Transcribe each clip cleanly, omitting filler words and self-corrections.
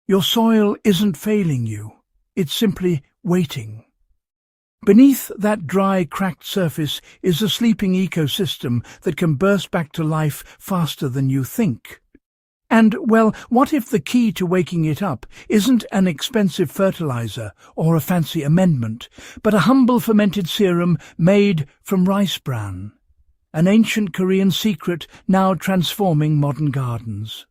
Your soil isn't failing you, it's simply waiting. Beneath that dry, cracked surface is a sleeping ecosystem that can burst back to life faster than you think. And, well, what if the key to waking it up isn't an expensive fertilizer or a fancy amendment, but a humble fermented serum made from rice bran, an ancient Korean secret now transforming modern gardens?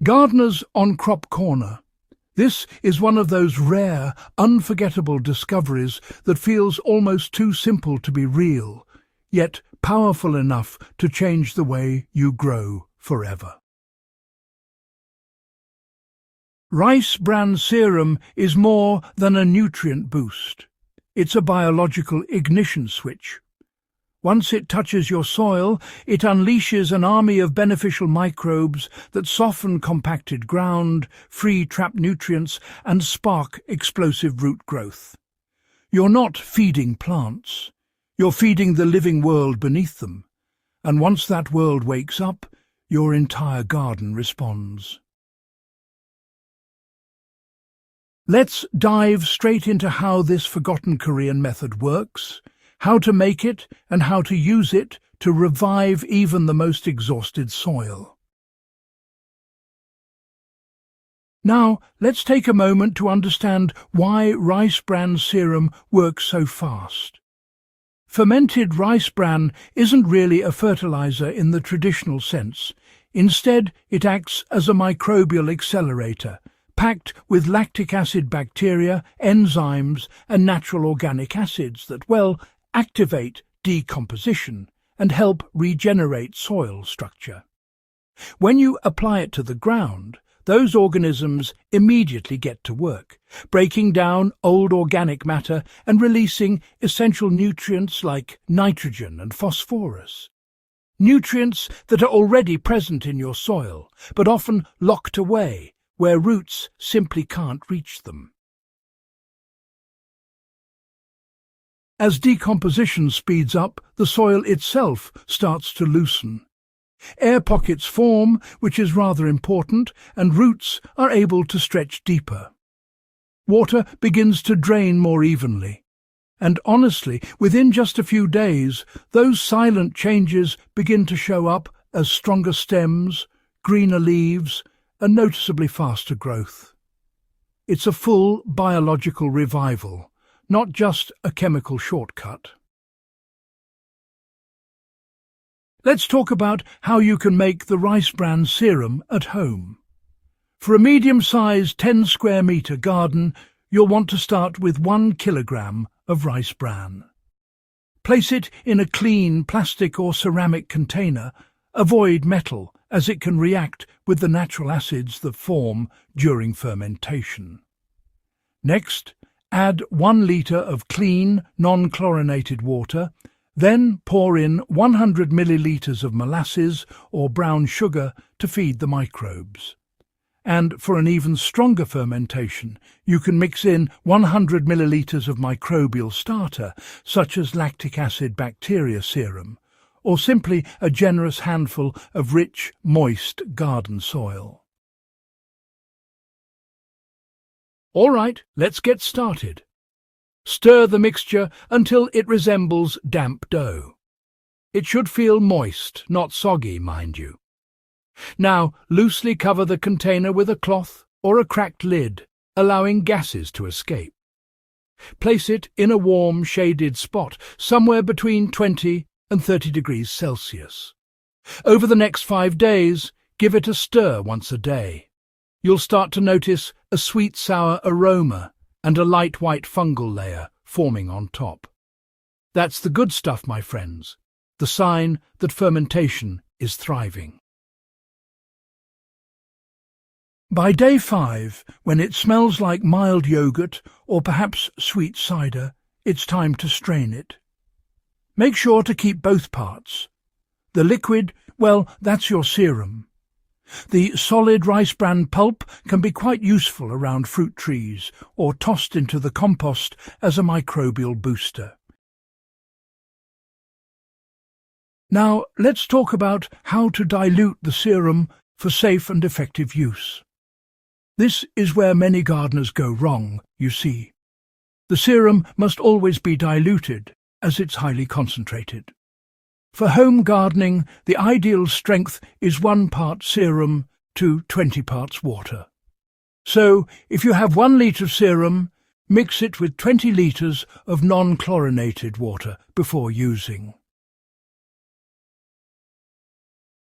Gardeners on Crop Corner. This is one of those rare, unforgettable discoveries that feels almost too simple to be real, yet powerful enough to change the way you grow forever. Rice Bran Serum is more than a nutrient boost. It's a biological ignition switch. Once it touches your soil, it unleashes an army of beneficial microbes that soften compacted ground, free trapped nutrients, and spark explosive root growth. You're not feeding plants. You're feeding the living world beneath them. And once that world wakes up, your entire garden responds. Let's dive straight into how this forgotten Korean method works, how to make it and how to use it to revive even the most exhausted soil. Now, let's take a moment to understand why rice bran serum works so fast. Fermented rice bran isn't really a fertilizer in the traditional sense. Instead, it acts as a microbial accelerator, packed with lactic acid bacteria, enzymes, and natural organic acids that, well, activate decomposition and help regenerate soil structure. When you apply it to the ground, those organisms immediately get to work, breaking down old organic matter and releasing essential nutrients like nitrogen and phosphorus. Nutrients that are already present in your soil, but often locked away where roots simply can't reach them. As decomposition speeds up, the soil itself starts to loosen. Air pockets form, which is rather important, and roots are able to stretch deeper. Water begins to drain more evenly. And honestly, within just a few days, those silent changes begin to show up as stronger stems, greener leaves, and noticeably faster growth. It's a full biological revival, not just a chemical shortcut. Let's talk about how you can make the rice bran serum at home. For a medium-sized 10 square metre garden, you'll want to start with 1 kilogram of rice bran. Place it in a clean plastic or ceramic container. Avoid metal, as it can react with the natural acids that form during fermentation. Next, add 1 litre of clean, non-chlorinated water. Then pour in 100 millilitres of molasses or brown sugar to feed the microbes. And for an even stronger fermentation, you can mix in 100 millilitres of microbial starter, such as lactic acid bacteria serum, or simply a generous handful of rich, moist garden soil. All right, let's get started. Stir the mixture until it resembles damp dough. It should feel moist, not soggy, mind you. Now, loosely cover the container with a cloth or a cracked lid, allowing gases to escape. Place it in a warm, shaded spot, somewhere between 20 and 30 degrees Celsius. Over the next 5 days, give it a stir once a day. You'll start to notice a sweet-sour aroma and a light white fungal layer forming on top. That's the good stuff, my friends, the sign that fermentation is thriving. By day 5, when it smells like mild yogurt or perhaps sweet cider, it's time to strain it. Make sure to keep both parts. The liquid, well, that's your serum. The solid rice bran pulp can be quite useful around fruit trees or tossed into the compost as a microbial booster. Now let's talk about how to dilute the serum for safe and effective use. This is where many gardeners go wrong, you see. The serum must always be diluted, as it's highly concentrated. For home gardening, the ideal strength is 1 part serum to 20 parts water. So, if you have 1 litre of serum, mix it with 20 litres of non-chlorinated water before using.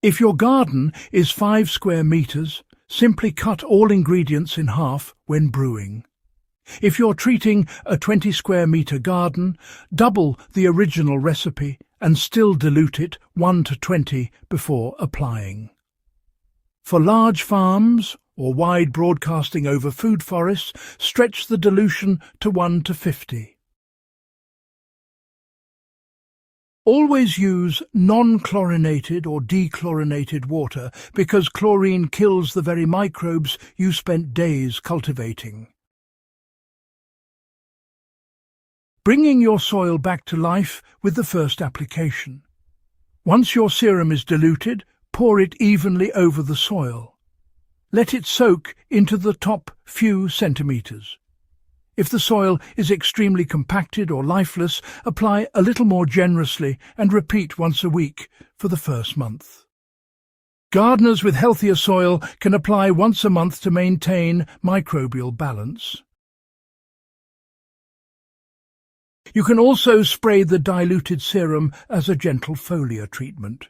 If your garden is 5 square metres, simply cut all ingredients in half when brewing. If you're treating a 20 square metre garden, double the original recipe and still dilute it 1 to 20 before applying. For large farms or wide broadcasting over food forests, stretch the dilution to 1 to 50. Always use non-chlorinated or dechlorinated water because chlorine kills the very microbes you spent days cultivating. Bringing your soil back to life with the first application. Once your serum is diluted, pour it evenly over the soil. Let it soak into the top few centimetres. If the soil is extremely compacted or lifeless, apply a little more generously and repeat once a week for the first month. Gardeners with healthier soil can apply once a month to maintain microbial balance. You can also spray the diluted serum as a gentle foliar treatment.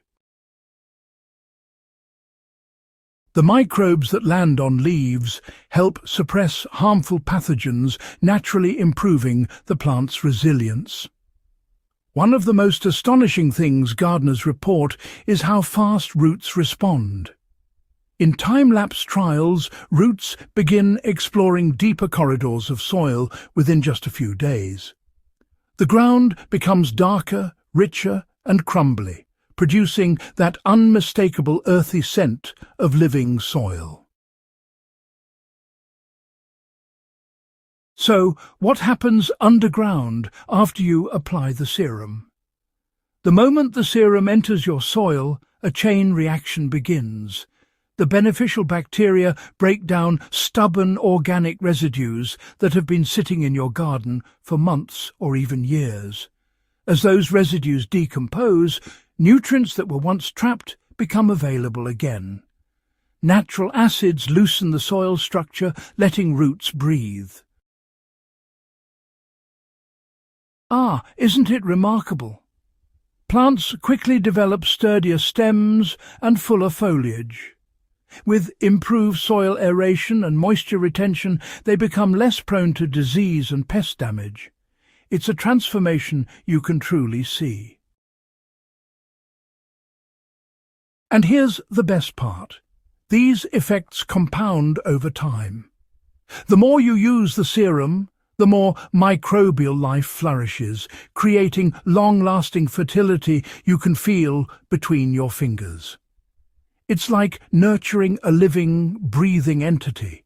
The microbes that land on leaves help suppress harmful pathogens, naturally improving the plant's resilience. One of the most astonishing things gardeners report is how fast roots respond. In time-lapse trials, roots begin exploring deeper corridors of soil within just a few days. The ground becomes darker, richer and crumbly, producing that unmistakable earthy scent of living soil. So, what happens underground after you apply the serum? The moment the serum enters your soil, a chain reaction begins. The beneficial bacteria break down stubborn organic residues that have been sitting in your garden for months or even years. As those residues decompose, nutrients that were once trapped become available again. Natural acids loosen the soil structure, letting roots breathe. Isn't it remarkable? Plants quickly develop sturdier stems and fuller foliage. With improved soil aeration and moisture retention, they become less prone to disease and pest damage. It's a transformation you can truly see. And here's the best part. These effects compound over time. The more you use the serum, the more microbial life flourishes, creating long-lasting fertility you can feel between your fingers. It's like nurturing a living, breathing entity.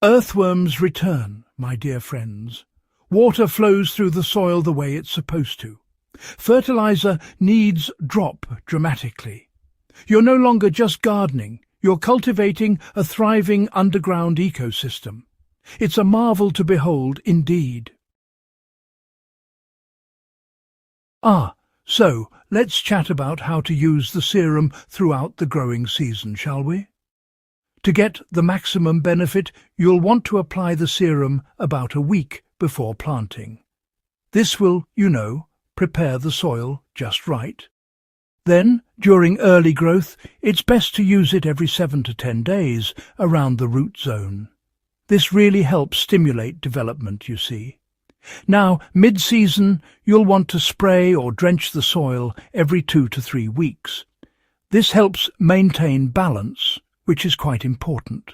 Earthworms return, my dear friends. Water flows through the soil the way it's supposed to. Fertilizer needs drop dramatically. You're no longer just gardening, you're cultivating a thriving underground ecosystem. It's a marvel to behold indeed. So, let's chat about how to use the serum throughout the growing season, shall we? To get the maximum benefit, you'll want to apply the serum about a week before planting. This will, prepare the soil just right. Then, during early growth, it's best to use it every 7 to 10 days around the root zone. This really helps stimulate development, you see. Now, mid-season, you'll want to spray or drench the soil every 2 to 3 weeks. This helps maintain balance, which is quite important.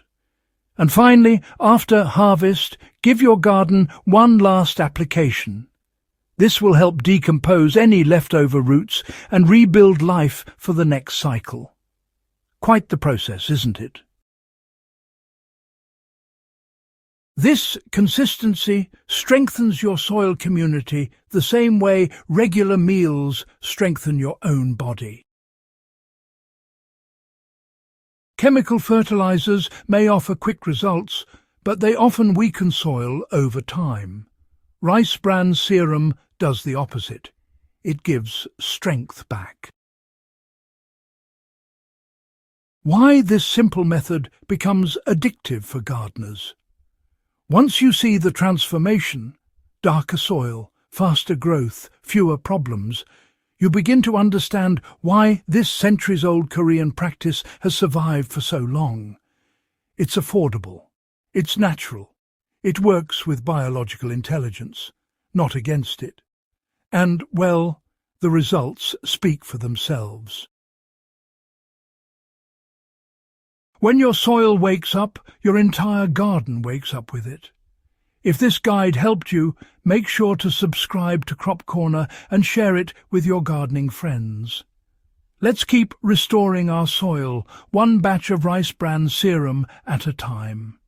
And finally, after harvest, give your garden one last application. This will help decompose any leftover roots and rebuild life for the next cycle. Quite the process, isn't it? This consistency strengthens your soil community the same way regular meals strengthen your own body. Chemical fertilizers may offer quick results, but they often weaken soil over time. Rice Bran Serum does the opposite. It gives strength back. Why this simple method becomes addictive for gardeners. Once you see the transformation, darker soil, faster growth, fewer problems, you begin to understand why this centuries-old Korean practice has survived for so long. It's affordable. It's natural. It works with biological intelligence, not against it. And, well, the results speak for themselves. When your soil wakes up, your entire garden wakes up with it. If this guide helped you, make sure to subscribe to Crop Corner and share it with your gardening friends. Let's keep restoring our soil, one batch of Rice Bran Serum at a time.